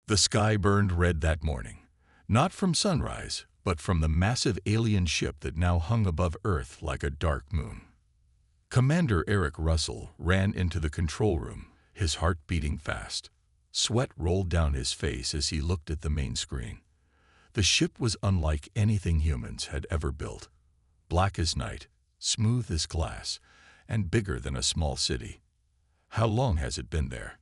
The sky burned red that morning, not from sunrise, but from the massive alien ship that now hung above Earth like a dark moon. Commander Eric Russell ran into the control room, his heart beating fast. Sweat rolled down his face as he looked at the main screen. The ship was unlike anything humans had ever built. Black as night, smooth as glass, and bigger than a small city. "How long has it been there?"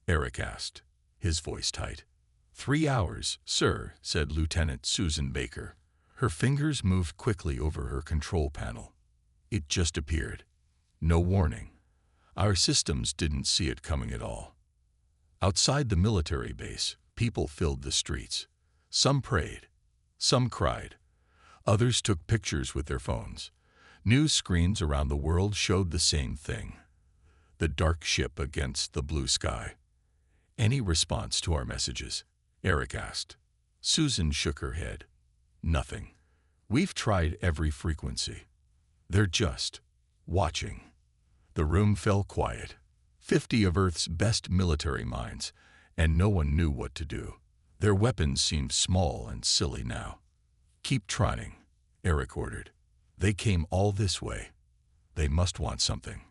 Eric asked, his voice tight. 3 hours, sir," said Lieutenant Susan Baker. Her fingers moved quickly over her control panel. "It just appeared. No warning. Our systems didn't see it coming at all." Outside the military base, people filled the streets. Some prayed. Some cried. Others took pictures with their phones. News screens around the world showed the same thing. The dark ship against the blue sky. "Any response to our messages?" Eric asked. Susan shook her head. "Nothing. We've tried every frequency. They're just watching." The room fell quiet. 50 of Earth's best military minds, and no one knew what to do. Their weapons seemed small and silly now. "Keep trying," Eric ordered. "They came all this way. They must want something."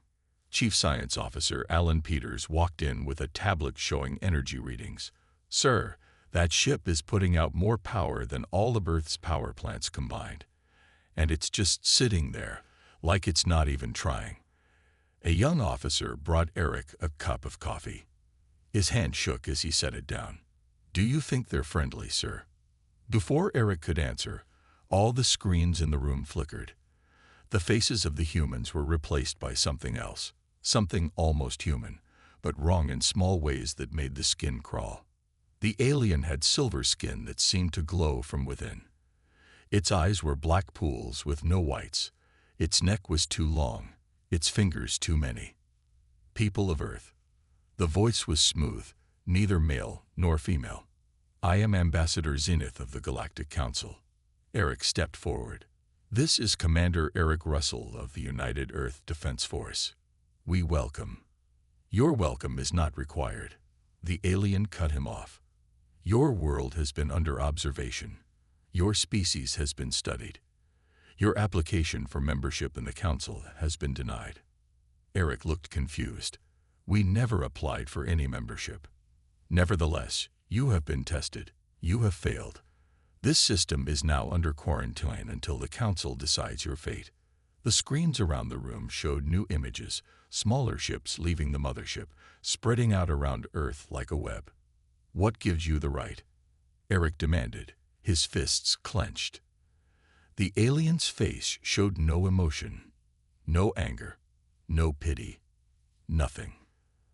Chief Science Officer Alan Peters walked in with a tablet showing energy readings. "Sir, that ship is putting out more power than all of Earth's power plants combined. And it's just sitting there, like it's not even trying." A young officer brought Eric a cup of coffee. His hand shook as he set it down. "Do you think they're friendly, sir?" Before Eric could answer, all the screens in the room flickered. The faces of the humans were replaced by something else, something almost human, but wrong in small ways that made the skin crawl. The alien had silver skin that seemed to glow from within. Its eyes were black pools with no whites. Its neck was too long, its fingers too many. "People of Earth." The voice was smooth, neither male nor female. "I am Ambassador Zenith of the Galactic Council." Eric stepped forward. "This is Commander Eric Russell of the United Earth Defense Force. We welcome." "Your welcome is not required." The alien cut him off. "Your world has been under observation. Your species has been studied. Your application for membership in the Council has been denied." Eric looked confused. "We never applied for any membership." "Nevertheless, you have been tested. You have failed. This system is now under quarantine until the Council decides your fate." The screens around the room showed new images, smaller ships leaving the mothership, spreading out around Earth like a web. "What gives you the right?" Eric demanded, his fists clenched. The alien's face showed no emotion, no anger, no pity, nothing.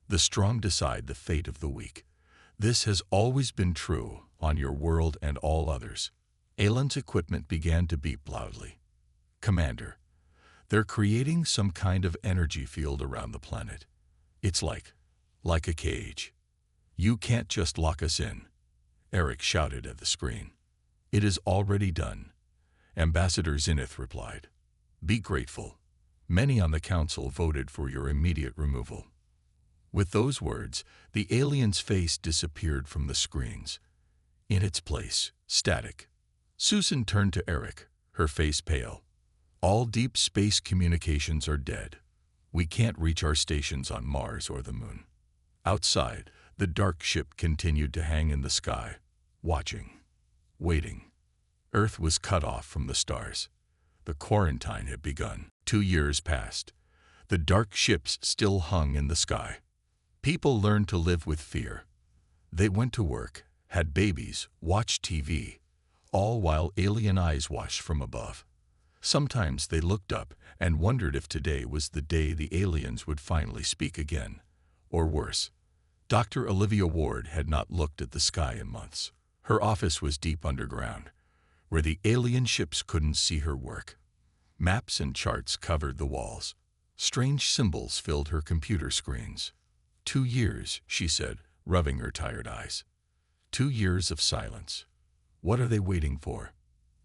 "The strong decide the fate of the weak. This has always been true on your world and all others." Alan's equipment began to beep loudly. "Commander, they're creating some kind of energy field around the planet. It's like a cage. You can't just lock us in." Eric shouted at the screen. "It is already done," Ambassador Zenith replied. "Be grateful. Many on the Council voted for your immediate removal." With those words, the alien's face disappeared from the screens. In its place, static. Susan turned to Eric, her face pale. "All deep space communications are dead. We can't reach our stations on Mars or the Moon." Outside, the dark ship continued to hang in the sky, watching, waiting. Earth was cut off from the stars. The quarantine had begun. 2 years passed. The dark ships still hung in the sky. People learned to live with fear. They went to work, had babies, watched TV, all while alien eyes watched from above. Sometimes they looked up and wondered if today was the day the aliens would finally speak again. Or worse, Dr. Olivia Ward had not looked at the sky in months. Her office was deep underground, where the alien ships couldn't see her work. Maps and charts covered the walls. Strange symbols filled her computer screens. 2 years, she said, rubbing her tired eyes. 2 years of silence. What are they waiting for?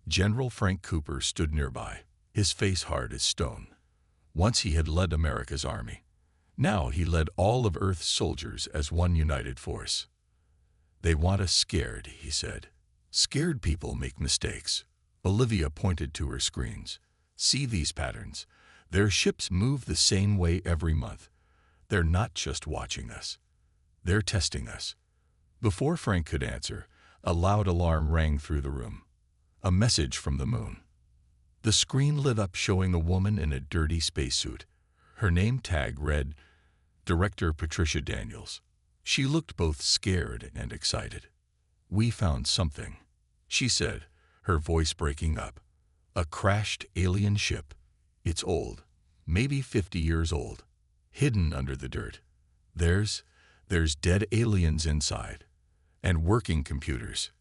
General Frank Cooper stood nearby, his face hard as stone. Once he had led America's army. Now he led all of Earth's soldiers as one united force. They want us scared, he said. Scared people make mistakes. Olivia pointed to her screens. See these patterns. Their ships move the same way every month. They're not just watching us. They're testing us. Before Frank could answer, a loud alarm rang through the room. A message from the moon. The screen lit up showing a woman in a dirty spacesuit. Her name tag read, Director Patricia Daniels. She looked both scared and excited. We found something, she said, her voice breaking up. A crashed alien ship. It's old, maybe 50 years old, hidden under the dirt. There's dead aliens inside, and working computers.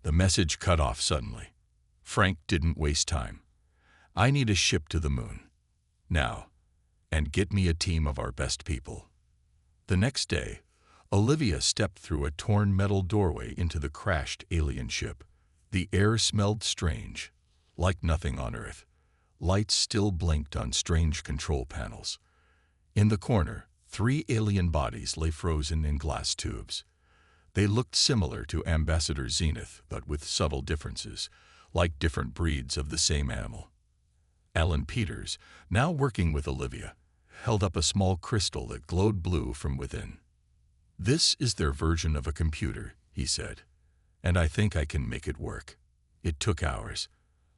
The message cut off suddenly. Frank didn't waste time. I need a ship to the moon. Now. And get me a team of our best people. The next day, Olivia stepped through a torn metal doorway into the crashed alien ship. The air smelled strange, like nothing on Earth. Lights still blinked on strange control panels. In the corner, 3 alien bodies lay frozen in glass tubes. They looked similar to Ambassador Zenith, but with subtle differences, like different breeds of the same animal. Alan Peters, now working with Olivia, held up a small crystal that glowed blue from within. This is their version of a computer, he said, and I think I can make it work. It took hours.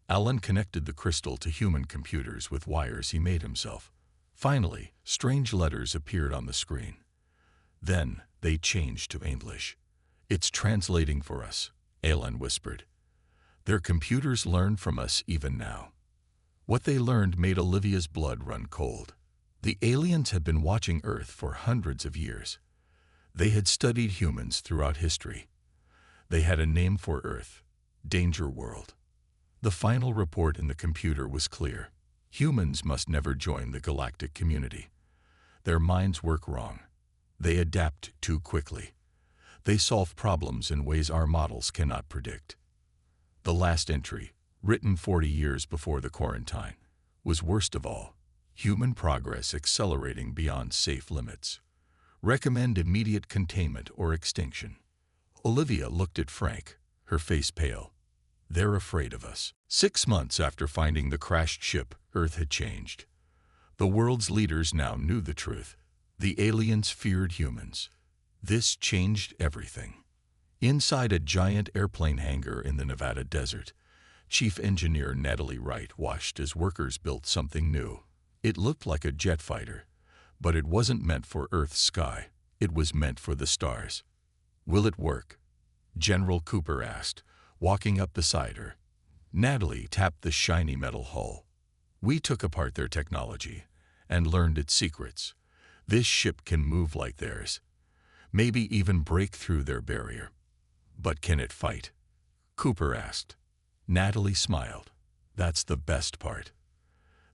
Alan connected the crystal to human computers with wires he made himself. Finally, strange letters appeared on the screen. Then they changed to English. It's translating for us, Alan whispered. Their computers learn from us even now. What they learned made Olivia's blood run cold. The aliens had been watching Earth for hundreds of years. They had studied humans throughout history. They had a name for Earth, Danger World. The final report in the computer was clear. Humans must never join the galactic community. Their minds work wrong. They adapt too quickly. They solve problems in ways our models cannot predict. The last entry, written 40 years before the quarantine, was worst of all. Human progress accelerating beyond safe limits. Recommend immediate containment or extinction. Olivia looked at Frank, her face pale. They're afraid of us. 6 months after finding the crashed ship, Earth had changed. The world's leaders now knew the truth. The aliens feared humans. This changed everything. Inside a giant airplane hangar in the Nevada desert, Chief Engineer Natalie Wright watched as workers built something new. It looked like a jet fighter, but it wasn't meant for Earth's sky. It was meant for the stars. Will it work? General Cooper asked, walking up beside her. Natalie tapped the shiny metal hull. We took apart their technology and learned its secrets. This ship can move like theirs, maybe even break through their barrier. But can it fight? Cooper asked. Natalie smiled. That's the best part.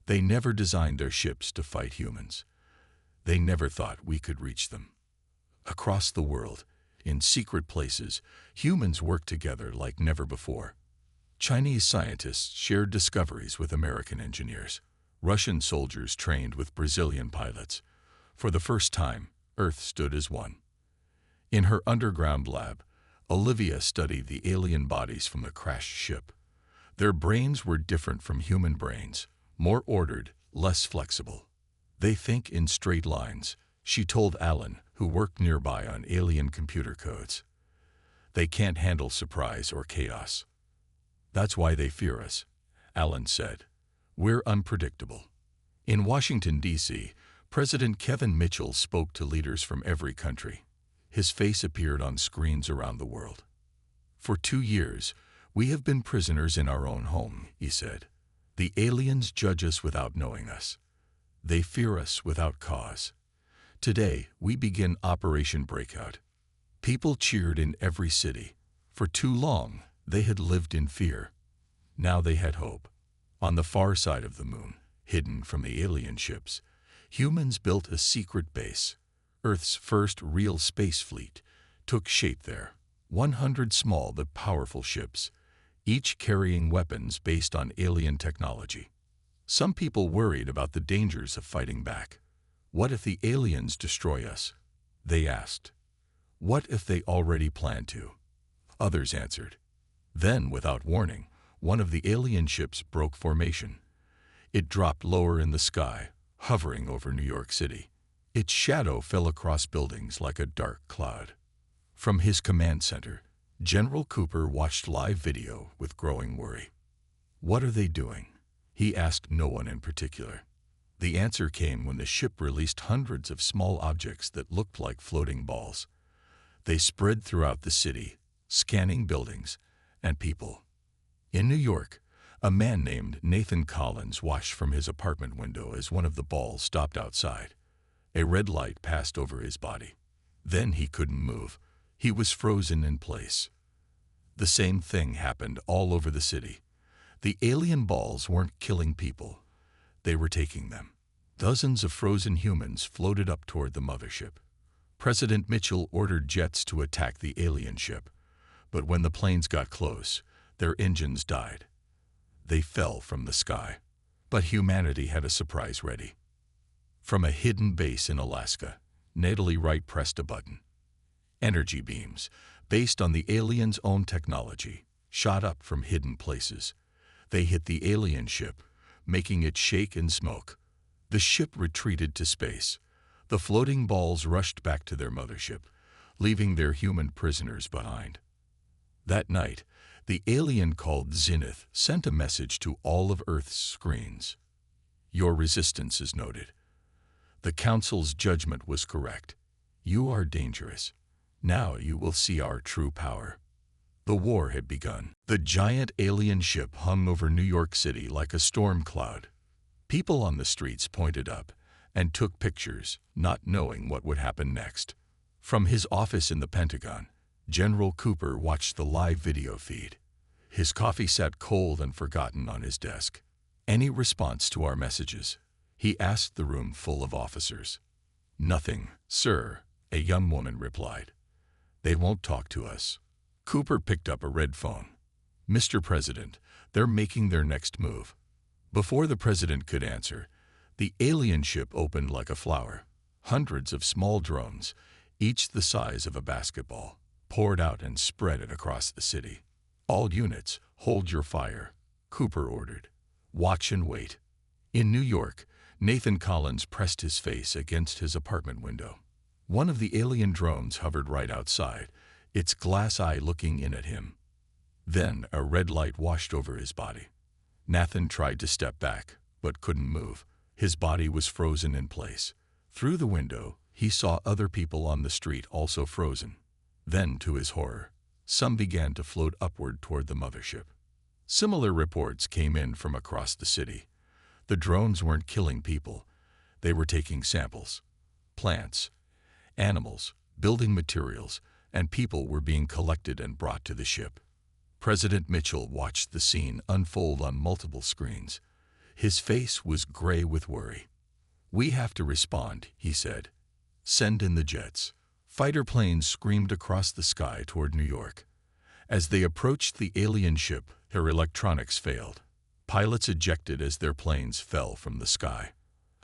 They never designed their ships to fight humans. They never thought we could reach them. Across the world, in secret places, humans worked together like never before. Chinese scientists shared discoveries with American engineers. Russian soldiers trained with Brazilian pilots. For the first time, Earth stood as one. In her underground lab, Olivia studied the alien bodies from the crashed ship. Their brains were different from human brains, more ordered, less flexible. They think in straight lines, she told Alan, who worked nearby on alien computer codes. They can't handle surprise or chaos. That's why they fear us, Alan said. We're unpredictable. In Washington, D.C., President Kevin Mitchell spoke to leaders from every country. His face appeared on screens around the world. For 2 years, we have been prisoners in our own home, he said. The aliens judge us without knowing us. They fear us without cause. Today, we begin Operation Breakout. People cheered in every city. For too long, they had lived in fear. Now they had hope. On the far side of the moon, hidden from the alien ships, humans built a secret base. Earth's first real space fleet took shape there. 100 small but powerful ships, each carrying weapons based on alien technology. Some people worried about the dangers of fighting back. What if the aliens destroy us? They asked. What if they already planned to? Others answered. Then, without warning, one of the alien ships broke formation. It dropped lower in the sky, hovering over New York City. Its shadow fell across buildings like a dark cloud. From his command center, General Cooper watched live video with growing worry. What are they doing? He asked no one in particular. The answer came when the ship released hundreds of small objects that looked like floating balls. They spread throughout the city, scanning buildings and people. In New York, a man named Nathan Collins watched from his apartment window as one of the balls stopped outside. A red light passed over his body. Then he couldn't move. He was frozen in place. The same thing happened all over the city. The alien balls weren't killing people. They were taking them. Dozens of frozen humans floated up toward the mothership. President Mitchell ordered jets to attack the alien ship, but when the planes got close, their engines died. They fell from the sky. But humanity had a surprise ready. From a hidden base in Alaska, Natalie Wright pressed a button. Energy beams, based on the aliens' own technology, shot up from hidden places. They hit the alien ship, making it shake and smoke. The ship retreated to space. The floating balls rushed back to their mothership, leaving their human prisoners behind. That night, the alien called Zenith sent a message to all of Earth's screens. Your resistance is noted. The Council's judgment was correct. You are dangerous. Now you will see our true power. The war had begun. The giant alien ship hung over New York City like a storm cloud. People on the streets pointed up and took pictures, not knowing what would happen next. From his office in the Pentagon, General Cooper watched the live video feed. His coffee sat cold and forgotten on his desk. Any response to our messages? He asked the room full of officers. Nothing, sir, a young woman replied. They won't talk to us. Cooper picked up a red phone. Mr. President, they're making their next move. Before the president could answer, the alien ship opened like a flower. Hundreds of small drones, each the size of a basketball, poured out and spread it across the city. All units, hold your fire, Cooper ordered. Watch and wait. In New York, Nathan Collins pressed his face against his apartment window. One of the alien drones hovered right outside, its glass eye looking in at him. Then a red light washed over his body. Nathan tried to step back, but couldn't move. His body was frozen in place. Through the window, he saw other people on the street also frozen. Then, to his horror, some began to float upward toward the mothership. Similar reports came in from across the city. The drones weren't killing people. They were taking samples. Plants, animals, building materials, and people were being collected and brought to the ship. President Mitchell watched the scene unfold on multiple screens. His face was gray with worry. We have to respond, he said. Send in the jets. Fighter planes screamed across the sky toward New York. As they approached the alien ship, their electronics failed. Pilots ejected as their planes fell from the sky.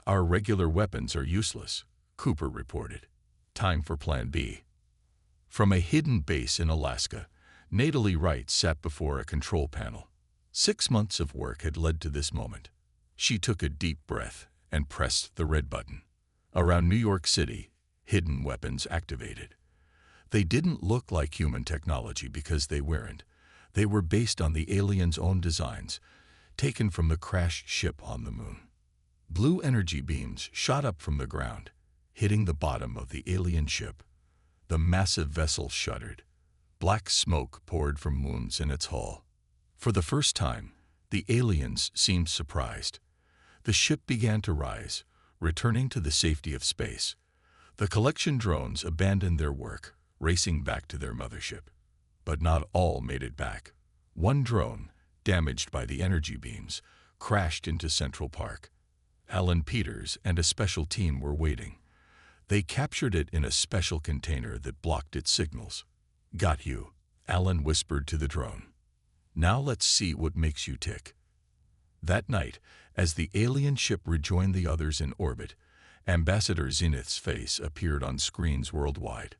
Our regular weapons are useless, Cooper reported. Time for Plan B. From a hidden base in Alaska, Natalie Wright sat before a control panel. 6 months of work had led to this moment. She took a deep breath and pressed the red button. Around New York City, hidden weapons activated. They didn't look like human technology because they weren't. They were based on the aliens' own designs, taken from the crashed ship on the moon. Blue energy beams shot up from the ground, hitting the bottom of the alien ship. The massive vessel shuddered. Black smoke poured from wounds in its hull. For the first time, the aliens seemed surprised. The ship began to rise, returning to the safety of space. The collection drones abandoned their work, racing back to their mothership. But not all made it back. One drone, damaged by the energy beams, crashed into Central Park. Alan Peters and a special team were waiting. They captured it in a special container that blocked its signals. Got you, Alan whispered to the drone. Now let's see what makes you tick. That night, as the alien ship rejoined the others in orbit, Ambassador Zenith's face appeared on screens worldwide.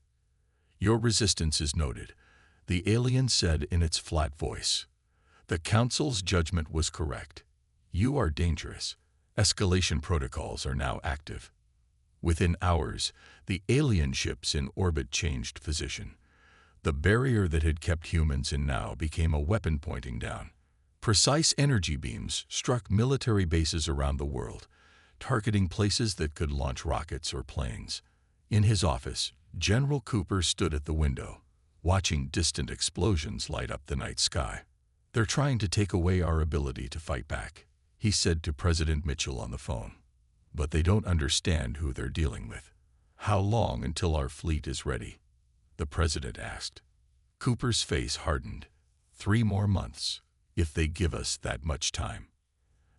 "Your resistance is noted," the alien said in its flat voice. "The Council's judgment was correct. You are dangerous. Escalation protocols are now active." Within hours, the alien ships in orbit changed position. The barrier that had kept humans in now became a weapon pointing down. Precise energy beams struck military bases around the world, targeting places that could launch rockets or planes. In his office, General Cooper stood at the window, watching distant explosions light up the night sky. "They're trying to take away our ability to fight back," he said to President Mitchell on the phone. "But they don't understand who they're dealing with." "How long until our fleet is ready?" the president asked. Cooper's face hardened. 3 more months, if they give us that much time."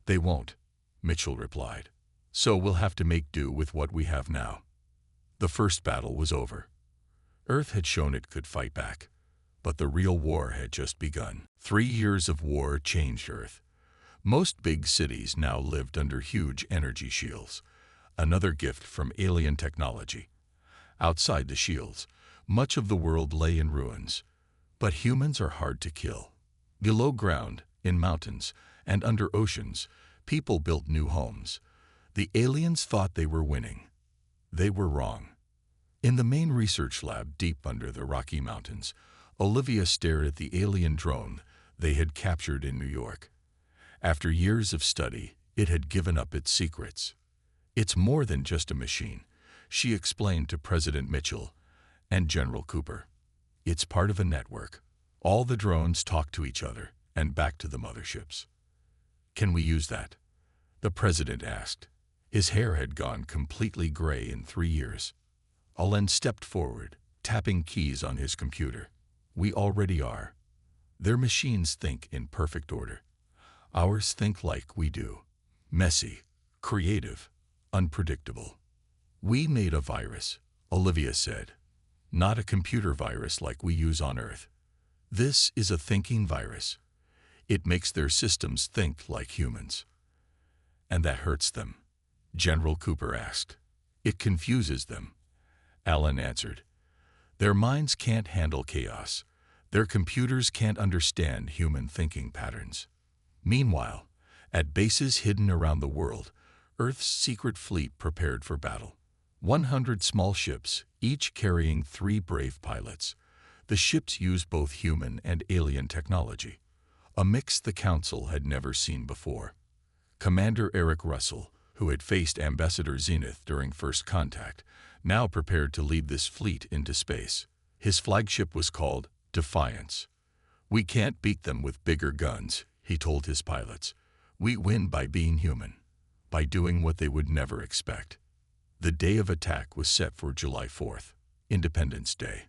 "They won't," Mitchell replied. "So we'll have to make do with what we have now." The first battle was over. Earth had shown it could fight back, but the real war had just begun. 3 years of war changed Earth. Most big cities now lived under huge energy shields, another gift from alien technology. Outside the shields, much of the world lay in ruins. But humans are hard to kill. Below ground, in mountains, and under oceans, people built new homes. The aliens thought they were winning. They were wrong. In the main research lab deep under the Rocky Mountains, Olivia stared at the alien drone they had captured in New York. After years of study, it had given up its secrets. "It's more than just a machine," she explained to President Mitchell and General Cooper. "It's part of a network. All the drones talk to each other and back to the motherships." "Can we use that?" the president asked. His hair had gone completely gray in 3 years. Allen stepped forward, tapping keys on his computer. "We already are. Their machines think in perfect order. Ours think like we do. Messy, creative, unpredictable." "We made a virus," Olivia said. "Not a computer virus like we use on Earth. This is a thinking virus. It makes their systems think like humans." "And that hurts them?" General Cooper asked. "It confuses them," Allen answered. "Their minds can't handle chaos. Their computers can't understand human thinking patterns." Meanwhile, at bases hidden around the world, Earth's secret fleet prepared for battle. 100 small ships, each carrying 3 brave pilots. The ships used both human and alien technology, a mix the Council had never seen before. Commander Eric Russell, who had faced Ambassador Zenith during first contact, now prepared to lead this fleet into space. His flagship was called Defiance. "We can't beat them with bigger guns," he told his pilots. "We win by being human, by doing what they would never expect." The day of attack was set for July 4th, Independence Day.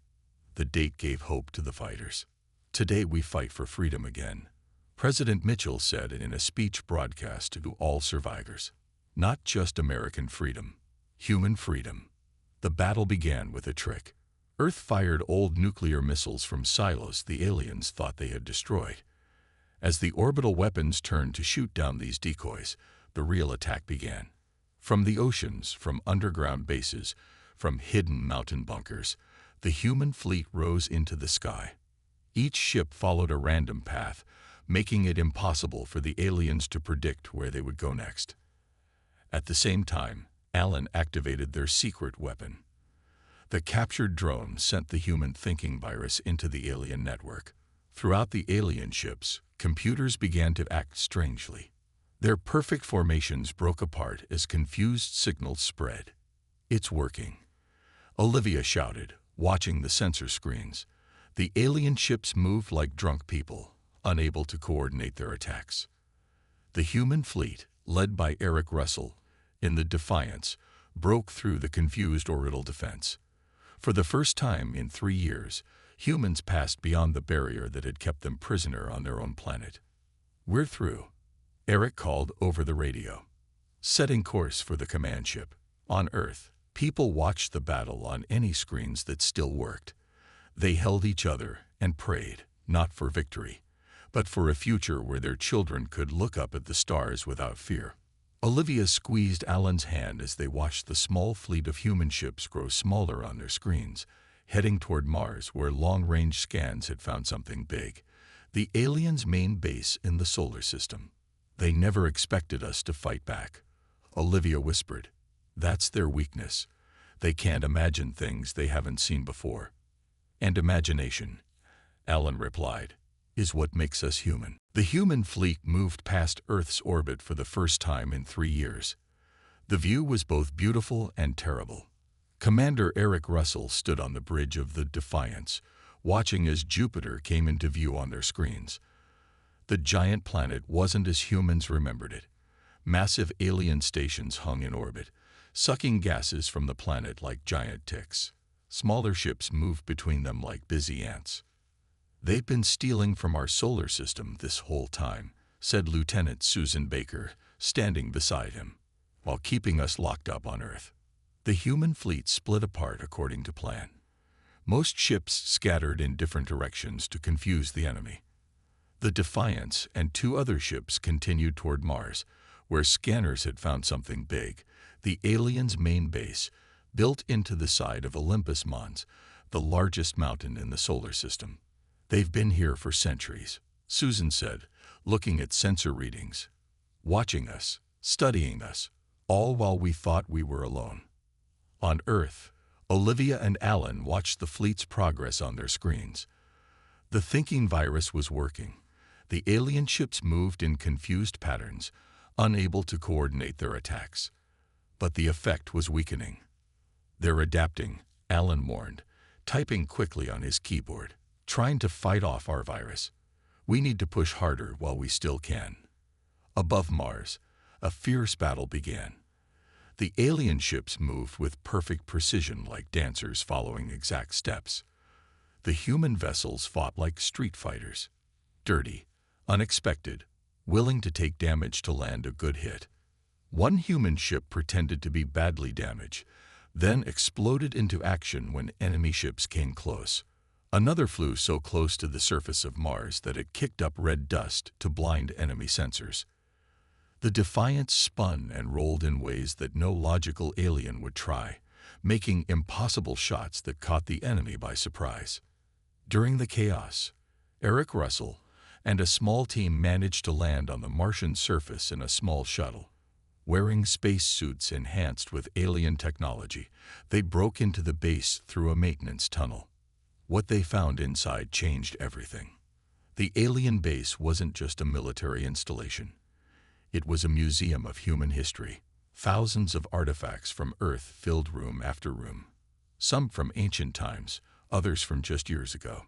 The date gave hope to the fighters. "Today we fight for freedom again," President Mitchell said in a speech broadcast to all survivors. "Not just American freedom, human freedom." The battle began with a trick. Earth fired old nuclear missiles from silos the aliens thought they had destroyed. As the orbital weapons turned to shoot down these decoys, the real attack began. From the oceans, from underground bases, from hidden mountain bunkers, the human fleet rose into the sky. Each ship followed a random path, making it impossible for the aliens to predict where they would go next. At the same time, Allen activated their secret weapon. The captured drone sent the human thinking virus into the alien network. Throughout the alien ships, computers began to act strangely. Their perfect formations broke apart as confused signals spread. "It's working," Olivia shouted, watching the sensor screens. The alien ships moved like drunk people, unable to coordinate their attacks. The human fleet, led by Eric Russell in the Defiance, broke through the confused orbital defense. For the first time in 3 years, humans passed beyond the barrier that had kept them prisoner on their own planet. "We're through," Eric called over the radio, setting course for the command ship. On Earth, people watched the battle on any screens that still worked. They held each other and prayed, not for victory, but for a future where their children could look up at the stars without fear. Olivia squeezed Alan's hand as they watched the small fleet of human ships grow smaller on their screens, heading toward Mars, where long-range scans had found something big. The aliens' main base in the solar system. They never expected us to fight back. Olivia whispered. That's their weakness. They can't imagine things they haven't seen before. And imagination, Alan replied, is what makes us human. The human fleet moved past Earth's orbit for the first time in 3 years. The view was both beautiful and terrible. Commander Eric Russell stood on the bridge of the Defiance, watching as Jupiter came into view on their screens. The giant planet wasn't as humans remembered it. Massive alien stations hung in orbit, sucking gases from the planet like giant ticks. Smaller ships moved between them like busy ants. They've been stealing from our solar system this whole time, said Lieutenant Susan Baker, standing beside him, while keeping us locked up on Earth. The human fleet split apart according to plan. Most ships scattered in different directions to confuse the enemy. The Defiance and 2 other ships continued toward Mars, where scanners had found something big, the aliens' main base, built into the side of Olympus Mons, the largest mountain in the solar system. They've been here for centuries, Susan said, looking at sensor readings, watching us, studying us, all while we thought we were alone. On Earth, Olivia and Alan watched the fleet's progress on their screens. The thinking virus was working. The alien ships moved in confused patterns, unable to coordinate their attacks. But the effect was weakening. They're adapting, Alan warned, typing quickly on his keyboard, trying to fight off our virus. We need to push harder while we still can. Above Mars, a fierce battle began. The alien ships moved with perfect precision like dancers following exact steps. The human vessels fought like street fighters. Dirty, unexpected, willing to take damage to land a good hit. One human ship pretended to be badly damaged, then exploded into action when enemy ships came close. Another flew so close to the surface of Mars that it kicked up red dust to blind enemy sensors. The Defiance spun and rolled in ways that no logical alien would try, making impossible shots that caught the enemy by surprise. During the chaos, Eric Russell and a small team managed to land on the Martian surface in a small shuttle. Wearing spacesuits enhanced with alien technology, they broke into the base through a maintenance tunnel. What they found inside changed everything. The alien base wasn't just a military installation. It was a museum of human history. Thousands of artifacts from Earth filled room after room. Some from ancient times, others from just years ago.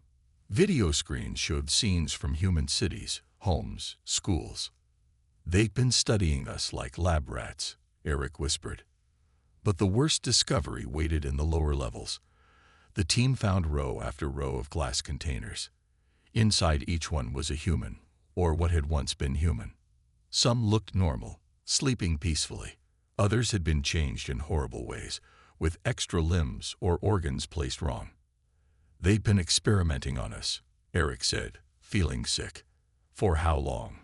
Video screens showed scenes from human cities, homes, schools. They'd been studying us like lab rats, Eric whispered. But the worst discovery waited in the lower levels. The team found row after row of glass containers. Inside each one was a human, or what had once been human. Some looked normal, sleeping peacefully. Others had been changed in horrible ways, with extra limbs or organs placed wrong. They'd been experimenting on us, Eric said, feeling sick. For how long?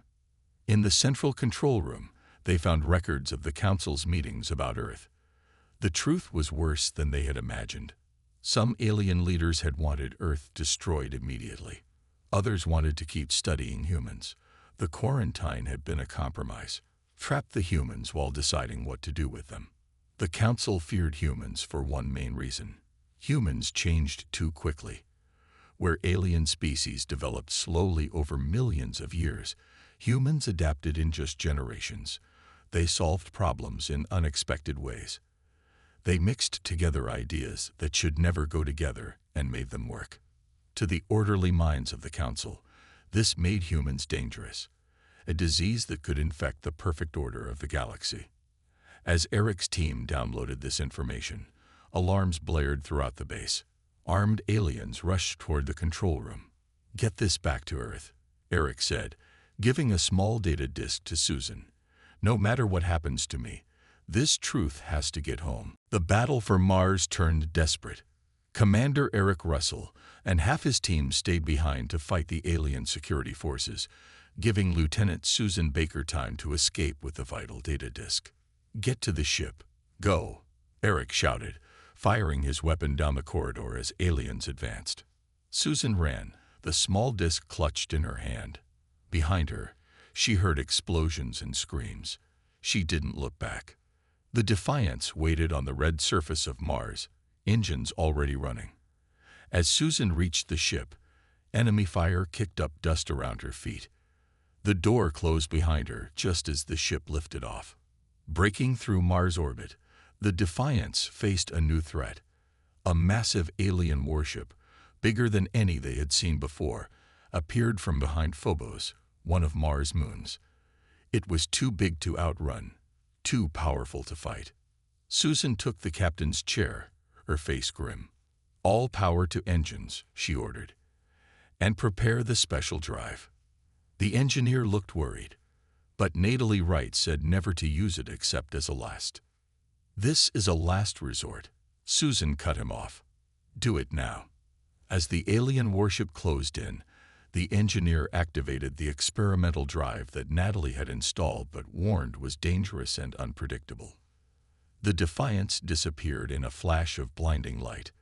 In the central control room, they found records of the Council's meetings about Earth. The truth was worse than they had imagined. Some alien leaders had wanted Earth destroyed immediately. Others wanted to keep studying humans. The quarantine had been a compromise. Trap the humans while deciding what to do with them. The Council feared humans for one main reason. Humans changed too quickly. Where alien species developed slowly over millions of years, humans adapted in just generations. They solved problems in unexpected ways. They mixed together ideas that should never go together and made them work. To the orderly minds of the Council, this made humans dangerous, a disease that could infect the perfect order of the galaxy. As Eric's team downloaded this information, alarms blared throughout the base. Armed aliens rushed toward the control room. "Get this back to Earth," Eric said, giving a small data disk to Susan. "No matter what happens to me, this truth has to get home." The battle for Mars turned desperate. Commander Eric Russell and half his team stayed behind to fight the alien security forces, giving Lieutenant Susan Baker time to escape with the vital data disk. "Get to the ship. Go," Eric shouted, firing his weapon down the corridor as aliens advanced. Susan ran, the small disc clutched in her hand. Behind her, she heard explosions and screams. She didn't look back. The Defiance waited on the red surface of Mars, engines already running. As Susan reached the ship, enemy fire kicked up dust around her feet. The door closed behind her just as the ship lifted off. Breaking through Mars orbit, the Defiance faced a new threat. A massive alien warship, bigger than any they had seen before, appeared from behind Phobos, one of Mars' moons. It was too big to outrun, too powerful to fight. Susan took the captain's chair, her face grim. "All power to engines," she ordered, "and prepare the special drive." The engineer looked worried, but Natally Wright said never to use it except as a last. "This is a last resort," Susan cut him off. "Do it now." As the alien warship closed in, the engineer activated the experimental drive that Natally had installed but warned was dangerous and unpredictable. The Defiance disappeared in a flash of blinding light.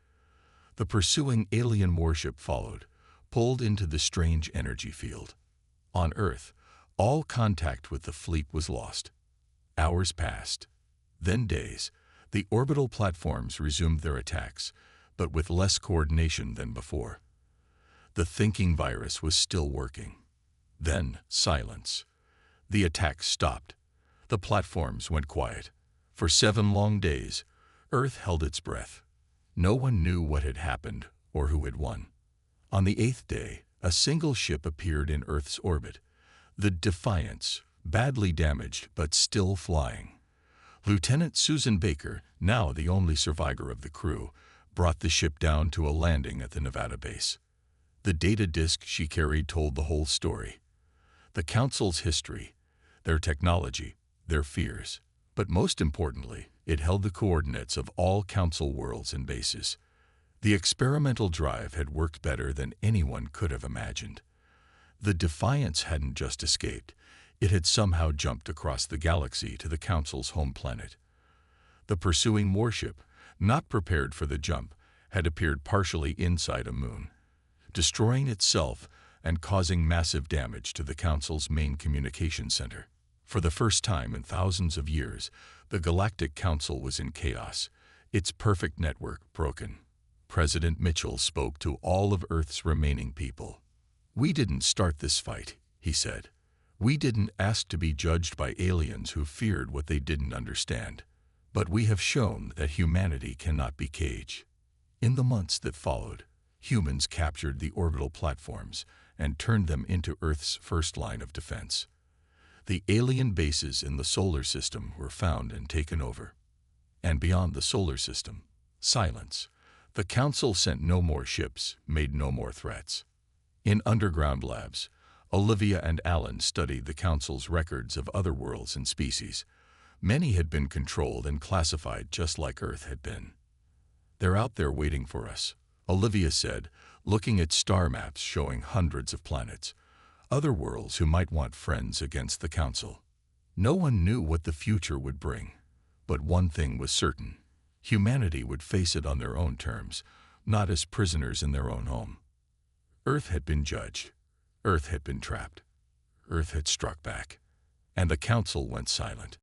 The pursuing alien warship followed, pulled into the strange energy field. On Earth, all contact with the fleet was lost. Hours passed, then days. The orbital platforms resumed their attacks, but with less coordination than before. The thinking virus was still working. Then silence. The attacks stopped. The platforms went quiet. For 7 long days, Earth held its breath. No one knew what had happened or who had won. On the 8th day, a single ship appeared in Earth's orbit. The Defiance, badly damaged but still flying. Lieutenant Susan Baker, now the only survivor of the crew, brought the ship down to a landing at the Nevada base. The data disk she carried told the whole story. The Council's history, their technology, their fears. But most importantly, it held the coordinates of all Council worlds and bases. The experimental drive had worked better than anyone could have imagined. The Defiance hadn't just escaped. It had somehow jumped across the galaxy to the Council's home planet. The pursuing warship, not prepared for the jump, had appeared partially inside a moon, destroying itself and causing massive damage to the Council's main communication center. For the first time in thousands of years, the Galactic Council was in chaos, its perfect network broken. President Mitchell spoke to all of Earth's remaining people. "We didn't start this fight," he said. "We didn't ask to be judged by aliens who feared what they didn't understand. But we have shown that humanity cannot be caged." In the months that followed, humans captured the orbital platforms and turned them into Earth's first line of defense. The alien bases in the solar system were found and taken over. And beyond the solar system, silence. The Council sent no more ships, made no more threats. In underground labs, Olivia and Alan studied the Council's records of other worlds and species. Many had been controlled and classified just like Earth had been. "They're out there waiting for us," Olivia said, looking at star maps showing hundreds of planets. Other worlds who might want friends against the Council. No one knew what the future would bring. But one thing was certain. Humanity would face it on their own terms, not as prisoners in their own home. Earth had been judged. Earth had been trapped. Earth had struck back. And the Council went silent.